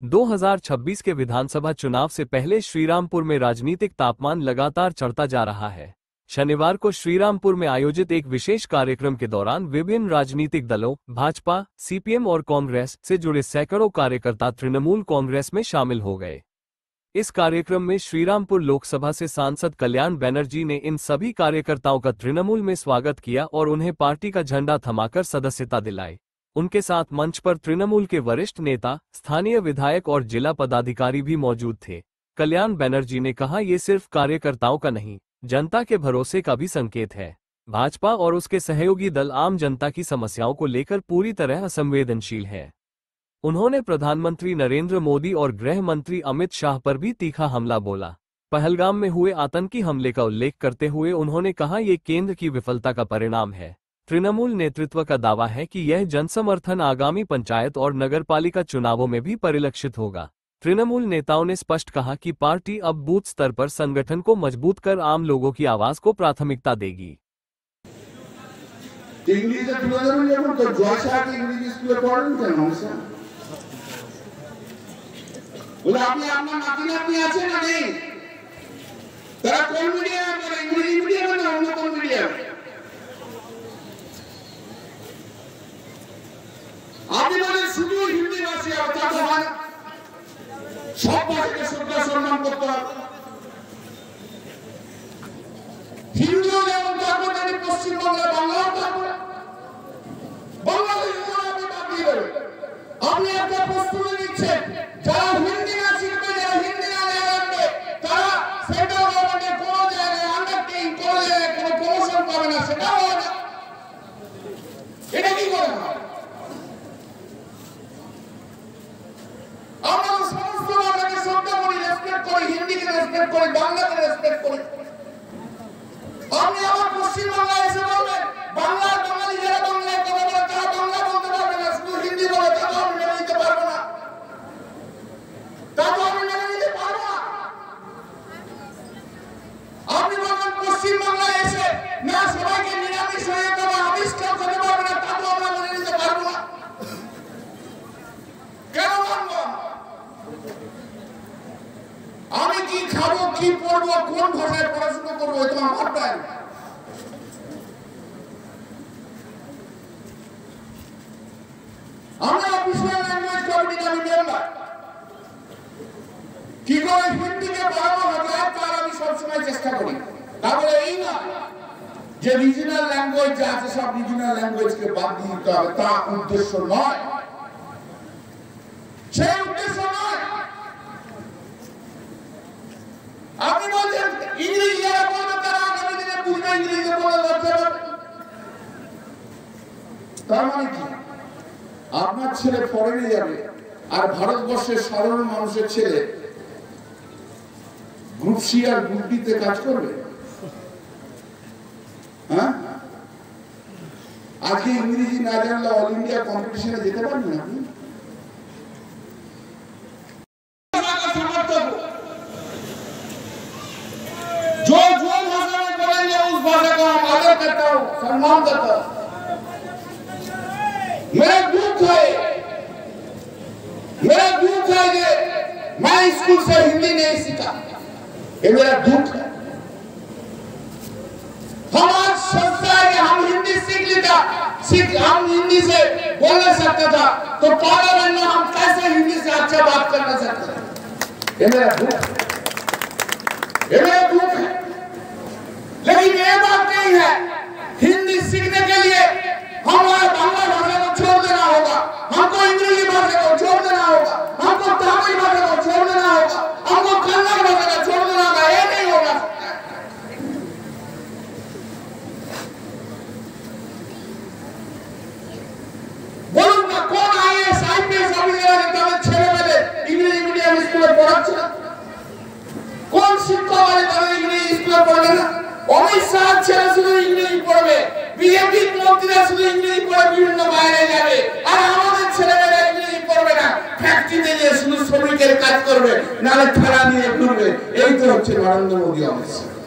2026 के विधानसभा चुनाव से पहले श्रीरामपुर में राजनीतिक तापमान लगातार चढ़ता जा रहा है। शनिवार को श्रीरामपुर में आयोजित एक विशेष कार्यक्रम के दौरान विभिन्न राजनीतिक दलों भाजपा, सीपीएम और कांग्रेस से जुड़े सैकड़ों कार्यकर्ता तृणमूल कांग्रेस में शामिल हो गए। इस कार्यक्रम में श्रीरामपुर लोकसभा से सांसद कल्याण बनर्जी ने इन सभी कार्यकर्ताओं का तृणमूल में स्वागत किया और उन्हें पार्टी का झंडा थमाकर सदस्यता दिलाई। उनके साथ मंच पर तृणमूल के वरिष्ठ नेता, स्थानीय विधायक और जिला पदाधिकारी भी मौजूद थे। कल्याण बनर्जी ने कहा, ये सिर्फ कार्यकर्ताओं का नहीं, जनता के भरोसे का भी संकेत है। भाजपा और उसके सहयोगी दल आम जनता की समस्याओं को लेकर पूरी तरह असंवेदनशील है। उन्होंने प्रधानमंत्री नरेंद्र मोदी और गृह मंत्री अमित शाह पर भी तीखा हमला बोला। पहलगाम में हुए आतंकी हमले का उल्लेख करते हुए उन्होंने कहा, ये केंद्र की विफलता का परिणाम है। तृणमूल नेतृत्व का दावा है कि यह जनसमर्थन आगामी पंचायत और नगरपालिका चुनावों में भी परिलक्षित होगा। तृणमूल नेताओं ने स्पष्ट कहा कि पार्टी अब बूथ स्तर पर संगठन को मजबूत कर आम लोगों की आवाज को प्राथमिकता देगी। শুধু হিন্দি ভাষী অর্থাৎ সব ভাষাকে শ্রদ্ধা সম্মান করতে হবে। হিন্দু যেমন ধর্ম তেমনি পশ্চিমবঙ্গের বাংলাও ধর্ম। বাংলাদেশ আপনি বাদ দিয়ে দেবেন। আপনি একটা প্রস্তুতি নিচ্ছেন, যারা হিন্দি না শিখবে, যারা হিন্দি না জানবে, তারা সেন্ট্রাল গভর্নমেন্টের কোনো জায়গায় আন্ডারটেকিং কোনো জায়গায় কোনো প্রমোশন পাবে না, সেটাও হবে না। এটা কি করে হয়? আমরা সমস্ত বাংলাকে শ্রদ্ধা করি, রেসপেক্ট করি, হিন্দিকে রেসপেক্ট করি, বাংলাকে রেসপেক্ট করি। আপনি আমার পশ্চিমবাংলায় এসে বলবেন বাংলার বাঙালি যারা বাংলায় কথা বলে তারা বাংলা বলতে পারবে না, শুধু হিন্দি বলে, তা তো আমি মেনে নিতে পারবো না। তা তো আমি মেনে নিতে পারবো না। আপনি বলবেন পশ্চিমবাংলায় এসে না সবাইকে নিরামিষ হয়ে যেতে হবে, আমিষ কেউ খেতে পারবে না, তা তো আমরা মেনে নিতে পারবো না। কেন মানবো? আমি কি খাবো, কি পড়বো, কোন ভাষায় পড়াশোনা করবো, এটা আমার দায়। আমরা অফিসিয়াল ল্যাঙ্গুয়েজ কমিটির আমি মেম্বার। কি করে হিন্দিকে বাড়ানো যায় তার আমি সবসময় চেষ্টা করি। তাহলে এই না যে রিজনাল ল্যাঙ্গুয়েজ যা আছে সব রিজনাল ল্যাঙ্গুয়েজকে বাদ দিয়ে দিতে হবে, তা উদ্দেশ্য নয়। সেই উদ্দেশ্য নয়। আপনি বলছেন ইংরেজি যারা বলবে তারা আগামী দিনে বুঝবে, ইংরেজি বলে লজ্জা পাবে। তার মানে কি? আপনার ছেলে ফরেনে যাবে আর ভারতবর্ষের সাধারণ মানুষের ছেলে গ্রুপ সি আর গ্রুপ ডি তে কাজ করবে? হ্যাঁ, আজকে ইংরেজি না জানলে অল ইন্ডিয়া কম্পিটিশনে যেতে পারবেন আপনি? जो जो भाषा में बोलेंगे उस भाषा को हम आदर करता हूँ, सम्मान करता हूँ। मेरा दुख है कि मैं स्कूल से हिंदी नहीं सीखा, ये मेरा दुख है। हम आज सोचता है कि हम हिंदी हम हिंदी से बोलने सकते था, तो पार्लियामेंट में हम कैसे हिंदी से अच्छा बात करना सकते थे? ये मेरा दुख है, ये मेरा दुख है। लेकिन ये बात नहीं है हिंदी सीखने के लिए हमारा बांग्ला भाषा को छोड़ देना होगा, हमको अंग्रेजी भाषा को छोड़ देना होगा, हमको तमिल भाषा को छोड़ देना होगा, हमको कन्नड़ भाषा को छोड़ देना होगा। ये नहीं होगा। बोलूं ना, कौन आईएएस आईपीएस অফিসার তাদের ছেলেমেয়ে ইংরেজি মিডিয়াম স্কুলে পড়াচ্ছে? কোন শিক্ষক আছে তাদের ইংরেজি স্কুলে পড়বে না? অমিত শাহ ছেলে শুধু ইংরেজি পড়বে, বিজেপি মন্ত্রীরা শুধু ইংরেজি পড়ে বিভিন্ন বাইরে যাবে, আর আমাদের ছেলেমেয়েরা ইংরেজি পড়বে না, ফ্যাক্টরিতে গিয়ে শুধু শ্রমিকের কাজ করবে, নাহলে ঠেলা নিয়ে ঘুরবে। এই তো হচ্ছে নরেন্দ্র মোদী অমিত শাহ।